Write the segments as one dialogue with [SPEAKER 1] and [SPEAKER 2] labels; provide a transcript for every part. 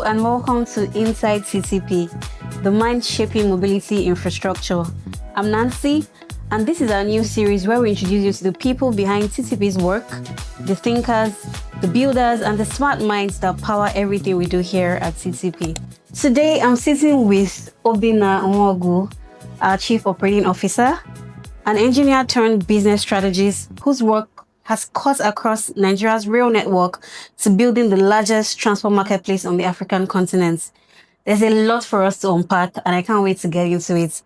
[SPEAKER 1] and welcome to Inside TTP, the mind-shaping mobility infrastructure. I'm Nancy, and this is our new series where we introduce you to the people behind TTP's work, the thinkers, the builders, and the smart minds that power everything we do here at TTP. Today, I'm sitting with Obinna Nwaogu, our Chief Operating Officer, an engineer turned business strategist whose work has cut across Nigeria's rail network to building the largest transport marketplace on the African continent. There's a lot for us to unpack, and I can't wait to get into it.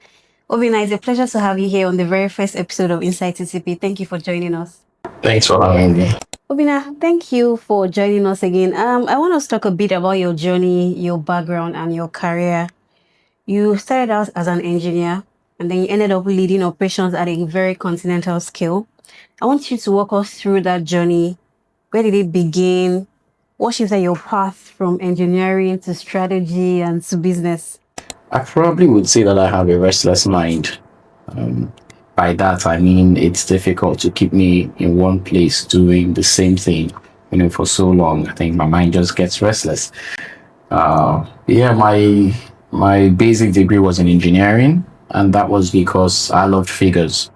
[SPEAKER 1] Obinna, it's a pleasure to have you here on the very first episode of Inside TTP. Thank you for joining us.
[SPEAKER 2] Thanks for having me.
[SPEAKER 1] Obinna, thank you for joining us again. I want us to talk a bit about your journey, your background, and your career. You started out as an engineer, and then you ended up leading operations at a very continental scale. I want you to walk us through that journey. Where did it begin? What shaped your path from engineering to strategy and to business?
[SPEAKER 2] I probably would say that I have a restless mind. By that, I mean it's difficult to keep me in one place doing the same thing, for so long. I think my mind just gets restless. My basic degree was in engineering, and that was because I loved figures.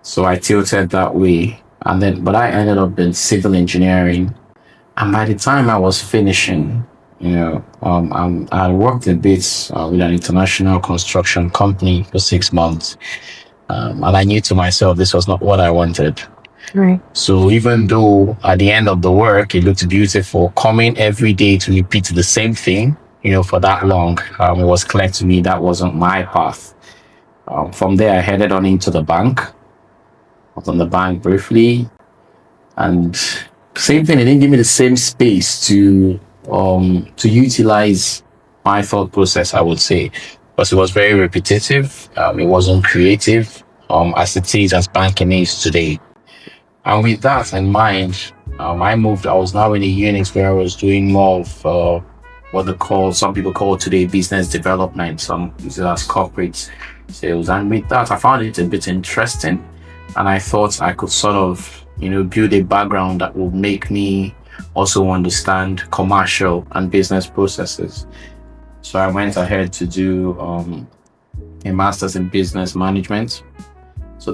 [SPEAKER 2] So I tilted that way, but I ended up in civil engineering. And by the time I was finishing, I worked a bit with an international construction company for 6 months. And I knew to myself, this was not what I wanted.
[SPEAKER 1] Right.
[SPEAKER 2] So even though at the end of the work, it looked beautiful, coming every day to repeat the same thing, for that long, it was clear to me that wasn't my path. From there, I headed on into the bank. I was on the bank briefly, and same thing. It didn't give me the same space to utilize my thought process, I would say, because it was very repetitive. It wasn't creative, as banking is today. And with that in mind, I moved. I was now in a unit where I was doing more of what some people call today business development. Some use it as corporate sales. And with that, I found it a bit interesting. And I thought I could sort of, build a background that would make me also understand commercial and business processes. So I went ahead to do a master's in business management. So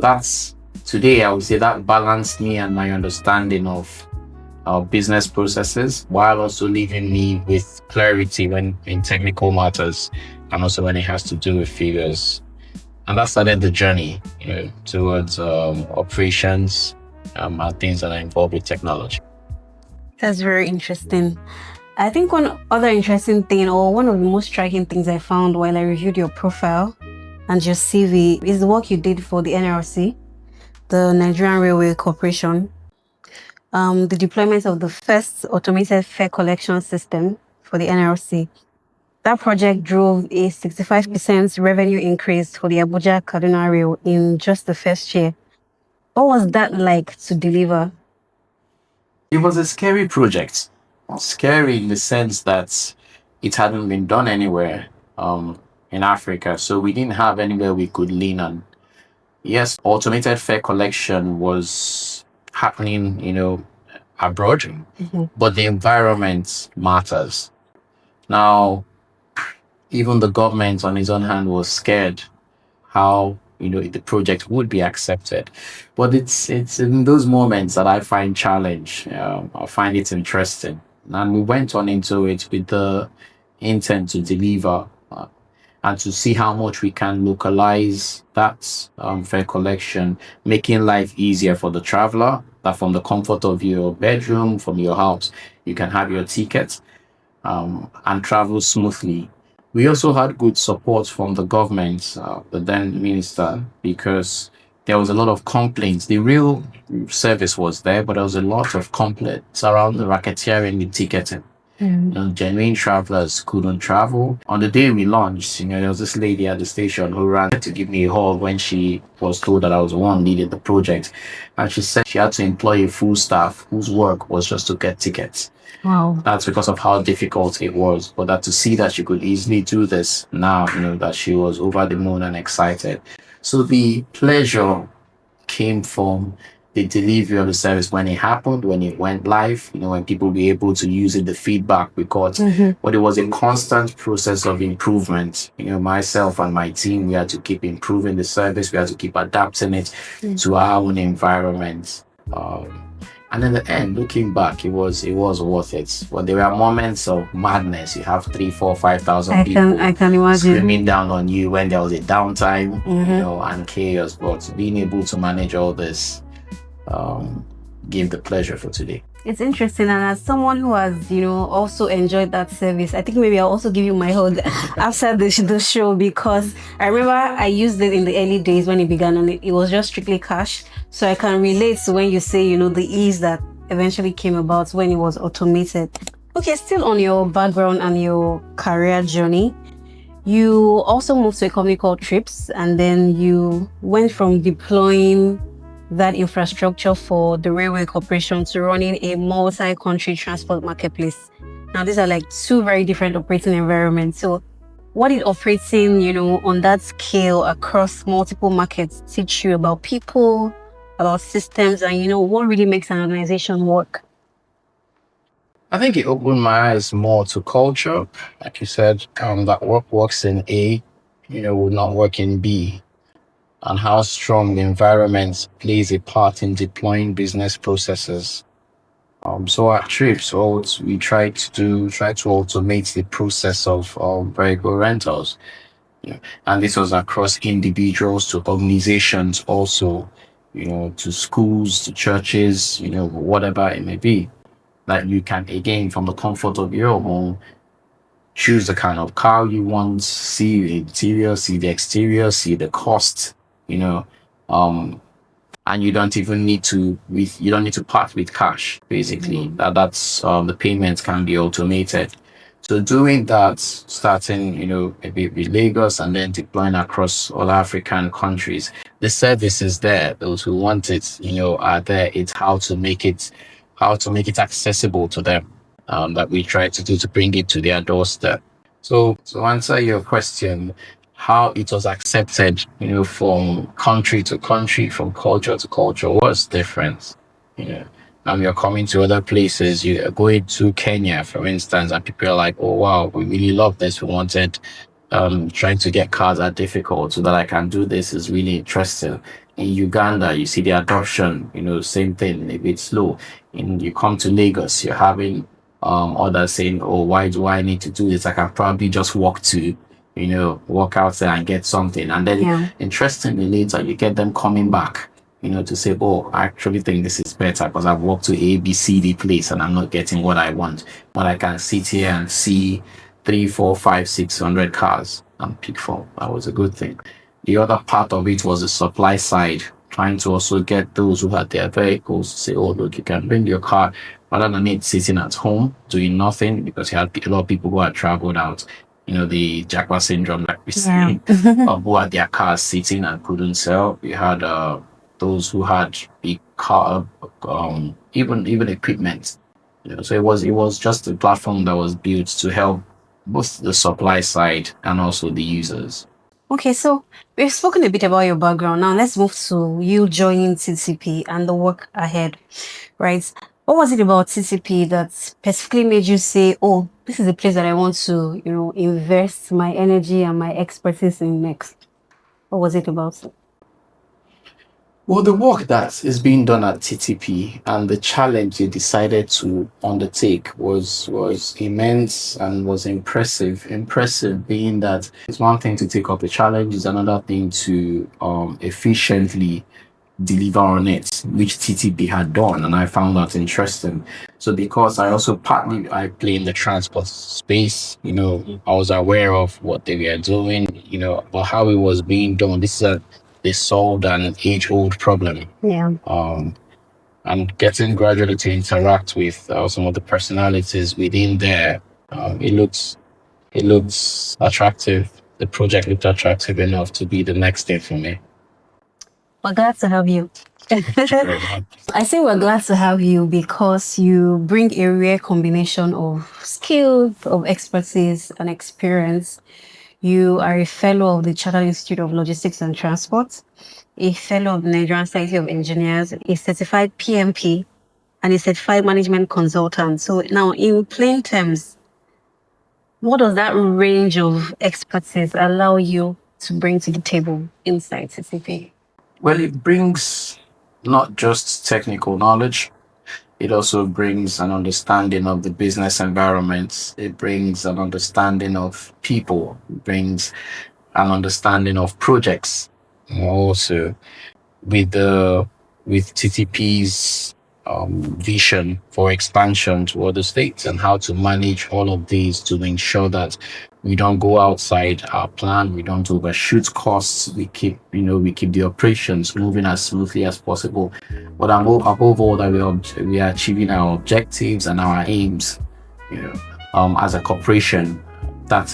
[SPEAKER 2] today I would say that balanced me and my understanding of business processes, while also leaving me with clarity in technical matters, and also when it has to do with figures. And that started the journey, towards operations and things that are involved with technology.
[SPEAKER 1] That's very interesting. I think one other interesting thing, or one of the most striking things I found while I reviewed your profile and your CV, is the work you did for the NRC, the Nigerian Railway Corporation, the deployment of the first automated fare collection system for the NRC. That project drove a 65% revenue increase for the Abuja-Kaduna Rail in just the first year. What was that like to deliver?
[SPEAKER 2] It was a scary project. Scary in the sense that it hadn't been done anywhere in Africa, so we didn't have anywhere we could lean on. Yes, automated fare collection was happening, abroad, but the environment matters. Now, even the government on its own hand was scared how the project would be accepted. But it's in those moments that I find challenge. I find it interesting. And we went on into it with the intent to deliver and to see how much we can localize that fare collection, making life easier for the traveler, that from the comfort of your bedroom, from your house, you can have your ticket and travel smoothly. We also had good support from the government, the then minister, because there was a lot of complaints. The real service was there, but there was a lot of complaints around the racketeering with ticketing. Genuine travelers couldn't travel. On the day we launched, there was this lady at the station who ran to give me a hug when she was told that I was the one leading the project. And she said she had to employ a full staff whose work was just to get tickets.
[SPEAKER 1] Wow.
[SPEAKER 2] That's because of how difficult it was. But that to see that she could easily do this now, that she was over the moon and excited. So the pleasure came from the delivery of the service when it happened, when it went live, when people were able to use it, the feedback we got. But it was a constant process of improvement. Myself and my team, we had to keep improving the service, we had to keep adapting it to our own environment. And in the end, looking back, it was worth it. But there were moments of madness. You have 3, 4, 5,000 people
[SPEAKER 1] I can imagine
[SPEAKER 2] screaming down on you when there was a downtime, and chaos. But being able to manage all this gave the pleasure for today.
[SPEAKER 1] It's interesting, and as someone who has, also enjoyed that service, I think maybe I'll also give you my hug after the show, because I remember I used it in the early days when it began, and it was just strictly cash. So I can relate to when you say, the ease that eventually came about when it was automated. Okay, still on your background and your career journey, you also moved to a company called Treepz, and then you went from deploying that infrastructure for the railway corporation to running a multi-country transport marketplace. Now, these are like two very different operating environments. So what did operating, on that scale across multiple markets teach you about people, about systems, and, what really makes an organization work?
[SPEAKER 2] I think it opened my eyes more to culture. Like you said, that work works in A, will not work in B. And how strong the environment plays a part in deploying business processes. So at Treepz, what we try to automate the process of vehicle rentals. And this was across individuals to organizations, also, to schools, to churches, whatever it may be. That you can, again, from the comfort of your home, choose the kind of car you want, see the interior, see the exterior, see the cost, and you don't even need to part with cash, basically. That's the payments can be automated. So doing that, starting, maybe with Lagos and then deploying across all African countries, the service is there. Those who want it, are there. It's how to make it accessible to them. That we try to do to bring it to their doorstep. So to answer your question, how it was accepted, from country to country, from culture to culture was different. You're coming to other places, you're going to Kenya, for instance, and people are like, oh wow, we really love this. We wanted trying to get cars are difficult, so that I can do this is really interesting. In Uganda, you see the adoption, same thing, maybe it's slow. You come to Lagos, you're having others saying, oh, why do I need to do this? I can probably just walk out there and get something. And then interestingly later you get them coming back, to say, oh, I actually think this is better because I've walked to A, B, C, D place and I'm not getting what I want. But I can sit here and see 3, 4, 5, 600 cars and pick from. That was a good thing. The other part of it was the supply side, trying to also get those who had their vehicles to say, oh, look, you can bring your car rather than it sitting at home doing nothing, because you had a lot of people who had traveled out, the Jaguar syndrome that we see, who had their cars sitting and couldn't sell. You had those who had big car, even equipment. So it was just a platform that was built to help both the supply side and also the users.
[SPEAKER 1] Okay, so we've spoken a bit about your background. Now let's move to you joining TTP and the work ahead, right? What was it about TTP that specifically made you say, oh, this is a place that I want to, invest my energy and my expertise in next? What was it about?
[SPEAKER 2] Well, the work that is being done at TTP and the challenge you decided to undertake was immense and was impressive. Impressive being that it's one thing to take up a challenge, it's another thing to efficiently deliver on it, which TTP had done, and I found that interesting. So because I also I play in the transport space, I was aware of what they were doing, but how it was being done. They solved an age-old problem.
[SPEAKER 1] Yeah.
[SPEAKER 2] And getting gradually to interact with some of the personalities within there, it looks attractive. The project looked attractive enough to be the next thing for me.
[SPEAKER 1] We're glad to have you. I say we're glad to have you because you bring a rare combination of skills, of expertise, and experience. You are a fellow of the Chartered Institute of Logistics and Transport. a fellow of the Nigerian Society of Engineers, a certified PMP, and a certified management consultant. So now, in plain terms, what does that range of expertise allow you to bring to the table inside TTP?
[SPEAKER 2] Well, it brings not just technical knowledge, it also brings an understanding of the business environment. It brings an understanding of people. It brings an understanding of projects. Also, with the with TTP's vision for expansion to other states and how to manage all of these to ensure that we don't go outside our plan, we don't overshoot costs, we keep the operations moving as smoothly as possible. But above all, that we are achieving our objectives and our aims, as a corporation. That's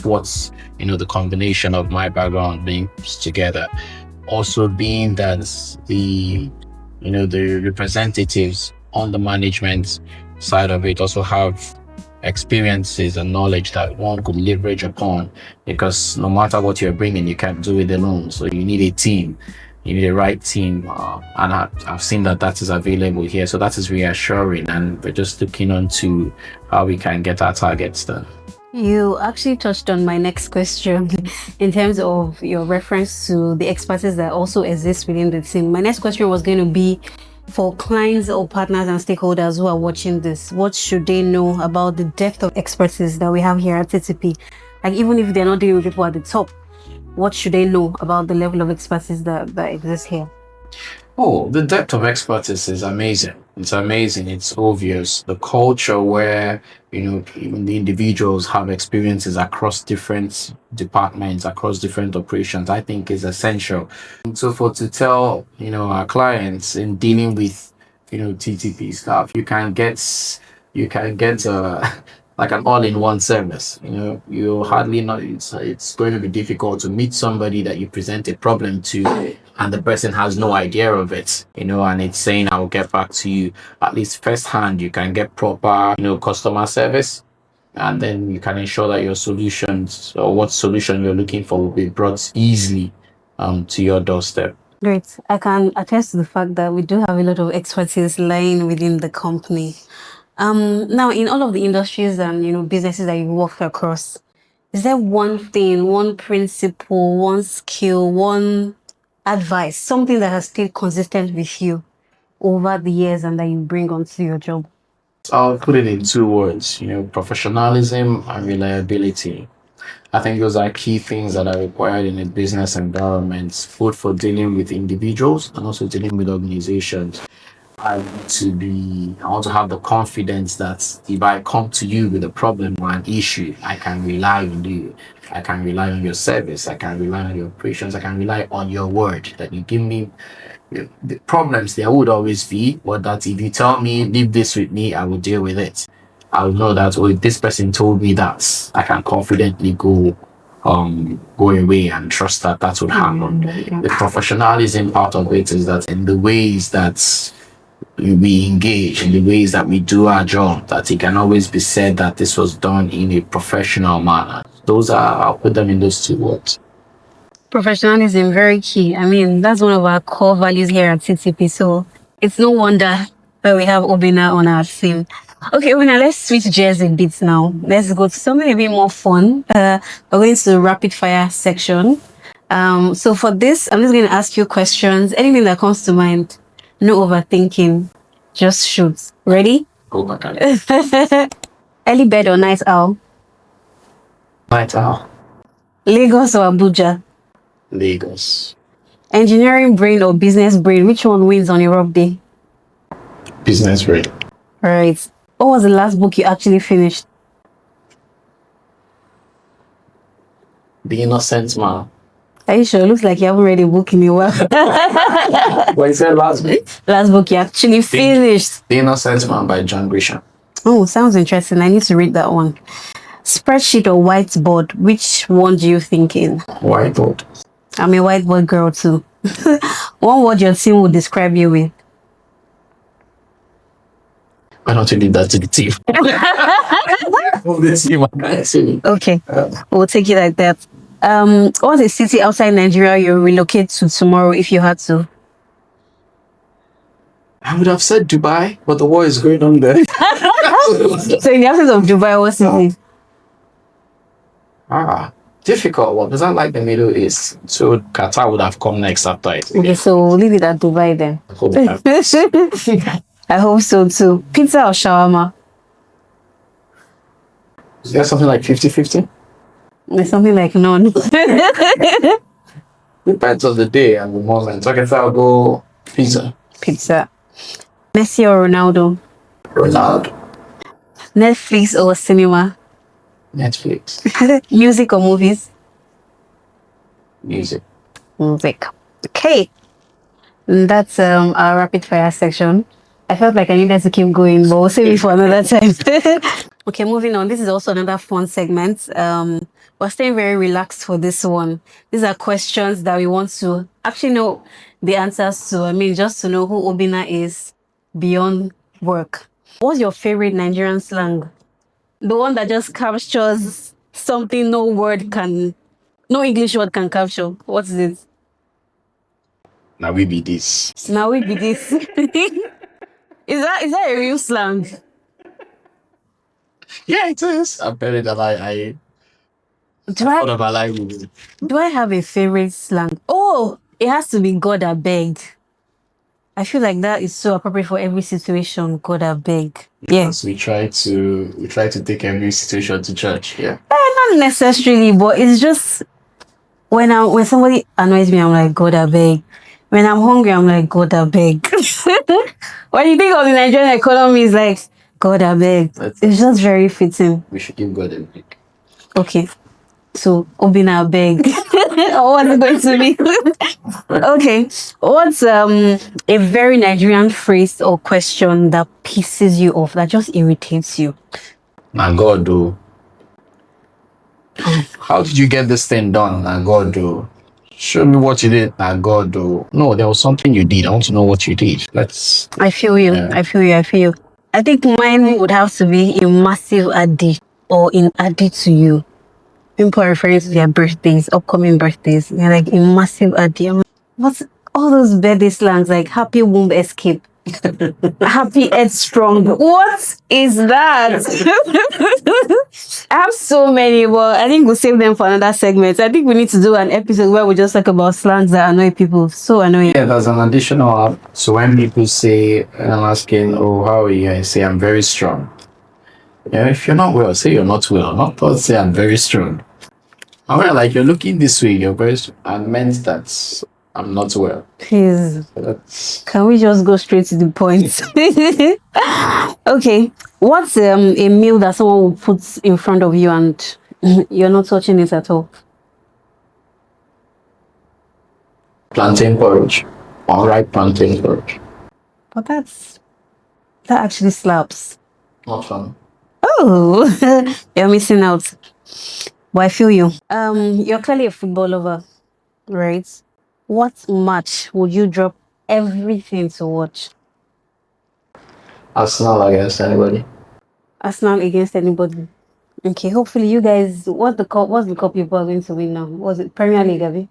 [SPEAKER 2] what's the combination of my background brings together. Also being that the representatives on the management side of it also have experiences and knowledge that one could leverage upon, because no matter what you're bringing, you can't do it alone. So you need a team, you need a right team, and I've seen that is available here. So that is reassuring, and we're just looking on to how we can get our targets done.
[SPEAKER 1] You actually touched on my next question in terms of your reference to the expertise that also exists within the team. My next question was going to be, for clients or partners and stakeholders who are watching this, what should they know about the depth of expertise that we have here at TTP? Like, even if they're not dealing with people at the top, what should they know about the level of expertise that exists here?
[SPEAKER 2] Oh, the depth of expertise is amazing. It's amazing. It's obvious. The culture where, even the individuals have experiences across different departments, across different operations, I think is essential. So for to tell, our clients in dealing with, TTP staff, you can get like an all-in-one service. You hardly know, it's going to be difficult to meet somebody that you present a problem to and the person has no idea of it, and it's saying I'll get back to you. At least firsthand you can get proper, customer service, and then you can ensure that your solutions, or what solution you're looking for, will be brought easily to your doorstep.
[SPEAKER 1] Great. I can attest to the fact that we do have a lot of expertise lying within the company. Now, in all of the industries and businesses that you work across, is there one thing, one principle, one skill, one advice, something that has stayed consistent with you over the years and that you bring onto your job?
[SPEAKER 2] I'll put it in two words, professionalism and reliability. I think those are key things that are required in a business environment, both for dealing with individuals and also dealing with organizations. I want to have the confidence that if I come to you with a problem or an issue, I can rely on you. I can rely on your service. I can rely on your operations. I can rely on your word that you give me. The problems there would always be, but that if you tell me, leave this with me, I will deal with it. I'll know that, if this person told me that, I can confidently go away and trust that would happen. The professionalism part of it is that in the ways that we engage, in the ways that we do our job, that it can always be said that this was done in a professional manner. I'll put them in those two words.
[SPEAKER 1] Professionalism, very key. I mean, that's one of our core values here at TTP. So it's no wonder that we have Obinna on our team. Okay, Obinna, let's switch gears a bit now. Let's go to something a bit more fun. We're going to the rapid fire section. So for this, I'm just going to ask you questions. Anything that comes to mind. No overthinking. Just shoot. Ready?
[SPEAKER 2] Go back.
[SPEAKER 1] Early bird or night owl?
[SPEAKER 2] Night owl.
[SPEAKER 1] Lagos or Abuja?
[SPEAKER 2] Lagos.
[SPEAKER 1] Engineering brain or business brain? Which one wins on a rough day?
[SPEAKER 2] Business brain.
[SPEAKER 1] All right. What was the last book you actually finished?
[SPEAKER 2] The Innocent Man.
[SPEAKER 1] Are you sure? Looks like you haven't read a book in a while.
[SPEAKER 2] What is that last book?
[SPEAKER 1] Last book you actually finished.
[SPEAKER 2] The Innocent Man by John Grisham.
[SPEAKER 1] Oh, sounds interesting. I need to read that one. Spreadsheet or whiteboard? Which one do you think in?
[SPEAKER 2] Whiteboard.
[SPEAKER 1] I'm a whiteboard girl too. One word your team would describe you with?
[SPEAKER 2] Why don't you leave that to the team?
[SPEAKER 1] Okay, we'll take it like that. What's a city outside Nigeria you relocate to tomorrow if you had to?
[SPEAKER 2] I would have said Dubai, but the war is going on there.
[SPEAKER 1] So in the absence of Dubai, what city?
[SPEAKER 2] Difficult one. Because I like the Middle East. So Qatar would have come next after it.
[SPEAKER 1] Okay, so we'll leave it at Dubai then.
[SPEAKER 2] I hope that-
[SPEAKER 1] I hope so too. Pizza or shawarma?
[SPEAKER 2] Is there something like 50-50?
[SPEAKER 1] There's something like none.
[SPEAKER 2] Depends on the day and the moment. Okay, so I'll go pizza.
[SPEAKER 1] Pizza. Messi or Ronaldo?
[SPEAKER 2] Ronaldo.
[SPEAKER 1] Netflix or cinema?
[SPEAKER 2] Netflix.
[SPEAKER 1] Music or movies?
[SPEAKER 2] Music.
[SPEAKER 1] Music. Okay. And that's our rapid fire section. I felt like I needed to keep going, but we'll save it for another time. Okay, moving on. This is also another fun segment. We're staying very relaxed for this one. These are questions that we want to actually know the answers to. I mean, just to know who Obinna is beyond work. What's your favorite Nigerian slang? The one that just captures something no English word can capture. What is it?
[SPEAKER 2] Now we be this.
[SPEAKER 1] Now we be this. Is that a real slang?
[SPEAKER 2] Yeah, it is. I'm very that I thought of a life movie.
[SPEAKER 1] Do I have a favorite slang? Oh, it has to be God I beg. I feel like that is so appropriate for every situation. God I beg.
[SPEAKER 2] Yes, we try to take every situation to church. Yeah.
[SPEAKER 1] Not necessarily, but it's just when somebody annoys me, I'm like, God I beg. When I'm hungry, I'm like, God I beg. When you think of the Nigerian economy, it's like, God I beg. It's just very fitting.
[SPEAKER 2] We should give God a break.
[SPEAKER 1] Okay. So, Obinna beg. Or what's it going to be? Okay. What's a very Nigerian phrase or question that pisses you off, that just irritates you?
[SPEAKER 2] Now God do. How did you get this thing done? Now God do. Show me what you did. Now God do. No, there was something you did. I want to know what you did.
[SPEAKER 1] I feel you. Yeah. I feel you. I think mine would have to be a massive addy or in addy to you. People are referring to their birthdays, upcoming birthdays. They're like a massive addy. What's all those birthday slangs like happy womb escape? Happy head strong. What is that? I have so many, but I think we'll save them for another segment. I think we need to do an episode where we just talk about slangs that annoy people. So annoying.
[SPEAKER 2] Yeah, there's an additional app. So when people say, and I'm asking, oh, how are you? I say, I'm very strong. Yeah, if you're not well, say you're not well. Not say I'm very strong. Well, like you're looking this way, you're very strong. And meant that I'm not well.
[SPEAKER 1] Please. Can we just go straight to the point? Okay. What's a meal that someone will put in front of you and you're not touching it at all?
[SPEAKER 2] Plantain porridge. Alright, plantain porridge.
[SPEAKER 1] But that actually slaps.
[SPEAKER 2] Not fun.
[SPEAKER 1] Oh, you're missing out. But I feel you. You're clearly a football lover, right? What match would you drop everything to watch?
[SPEAKER 2] Arsenal against anybody.
[SPEAKER 1] Arsenal against anybody. Okay, hopefully you guys. What's the cup you are going to win now? Was it Premier League, Abby?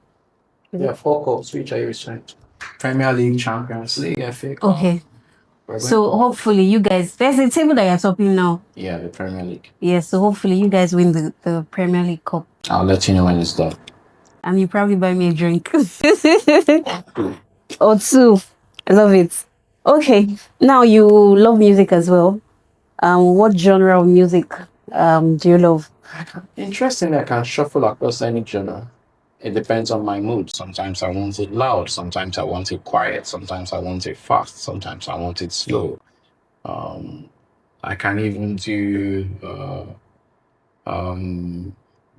[SPEAKER 2] Yeah, 4 cups. Which are you referring to? Premier League, Champions League, FA Cup.
[SPEAKER 1] Okay. So hopefully you guys. There's a table that you're topping now.
[SPEAKER 2] Yeah, the Premier League.
[SPEAKER 1] Yeah, so hopefully you guys win the Premier League Cup.
[SPEAKER 2] I'll let you know when it's done.
[SPEAKER 1] And you probably buy me a drink. Or two. I love it. Okay. Now you love music as well. What genre of music do you love?
[SPEAKER 2] Interestingly, I can shuffle across any genre. It depends on my mood. Sometimes I want it loud. Sometimes I want it quiet. Sometimes I want it fast. Sometimes I want it slow. I can even do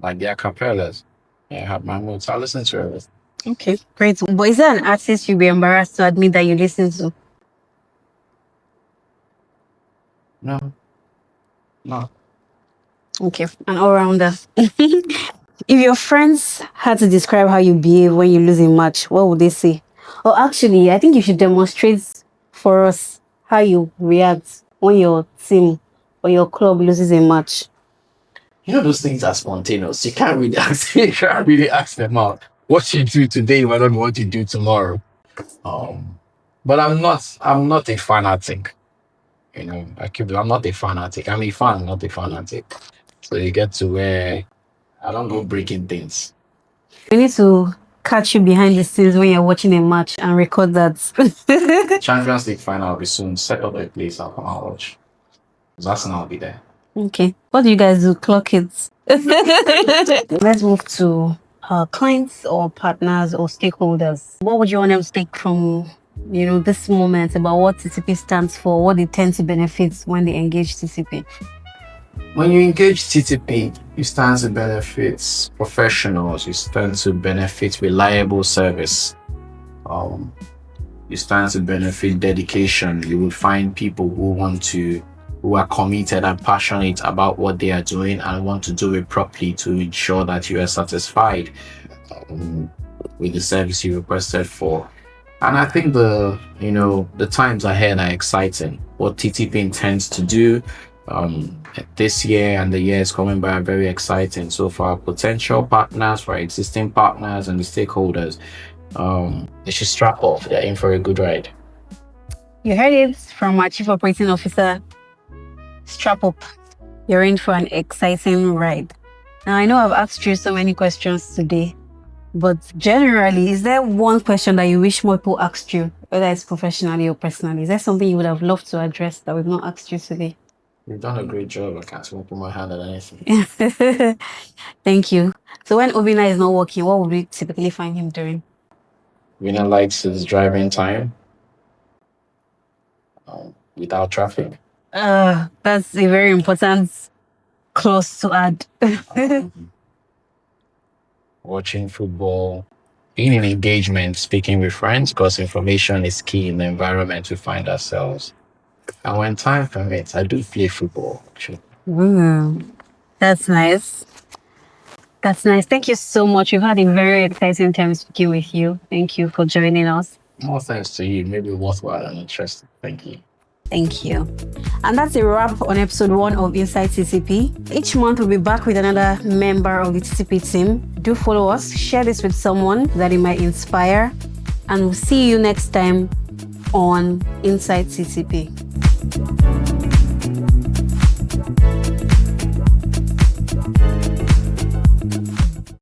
[SPEAKER 2] like the acapellas. Yeah, I have my moods. I listen to everything.
[SPEAKER 1] Okay, great. But is there an artist you'd be embarrassed to admit that you listen to?
[SPEAKER 2] No.
[SPEAKER 1] Okay, an all-rounder. If your friends had to describe how you behave when you lose a match, what would they say? Or actually, I think you should demonstrate for us how you react when your team or your club loses a match.
[SPEAKER 2] those things are spontaneous. You can't really ask them out. What you do today might not be what you do tomorrow. But I'm not a fanatic. I'm not a fanatic. I'm a fan, not a fanatic. So you get to where I don't go breaking things.
[SPEAKER 1] We need to catch you behind the scenes when you're watching a match and record that.
[SPEAKER 2] Champions League final will be soon. Set up a place. I'll come and watch. Arsenal will be there.
[SPEAKER 1] Okay. What do you guys do? Clock it. Let's move to clients or partners or stakeholders. What would you want them to take from this moment about what TTP stands for, what they tend to benefit when they engage TTP?
[SPEAKER 2] When you engage TTP, you stand to benefit professionals. You stand to benefit reliable service. You stand to benefit dedication. You will find people who are committed and passionate about what they are doing and want to do it properly to ensure that you are satisfied with the service you requested for. And I think the times ahead are exciting. What TTP intends to do this year and the years coming by are very exciting. So for our potential partners, for our existing partners and the stakeholders, they should strap off. They're in for a good ride.
[SPEAKER 1] You heard it from our Chief Operating Officer. Strap up. You're in for an exciting ride. Now, I know I've asked you so many questions today, but generally, is there one question that you wish more people asked you, whether it's professionally or personally? Is there something you would have loved to address that we've not asked you today?
[SPEAKER 2] You've done a great job. I can't put my hand on anything.
[SPEAKER 1] Thank you. So when Obinna is not working, what would we typically find him doing?
[SPEAKER 2] Obinna likes his driving time without traffic.
[SPEAKER 1] That's a very important clause to add.
[SPEAKER 2] Watching football, being in engagement, speaking with friends, because information is key in the environment we find ourselves. And when time permits, I do play football, actually.
[SPEAKER 1] That's nice. That's nice. Thank you so much. We've had a very exciting time speaking with you. Thank you for joining us.
[SPEAKER 2] More thanks to you. Maybe worthwhile and interesting. Thank you.
[SPEAKER 1] Thank you. And that's a wrap on episode 1 of Inside TTP. Each month we'll be back with another member of the TTP team. Do follow us, share this with someone that it might inspire, and we'll see you next time on Inside TTP.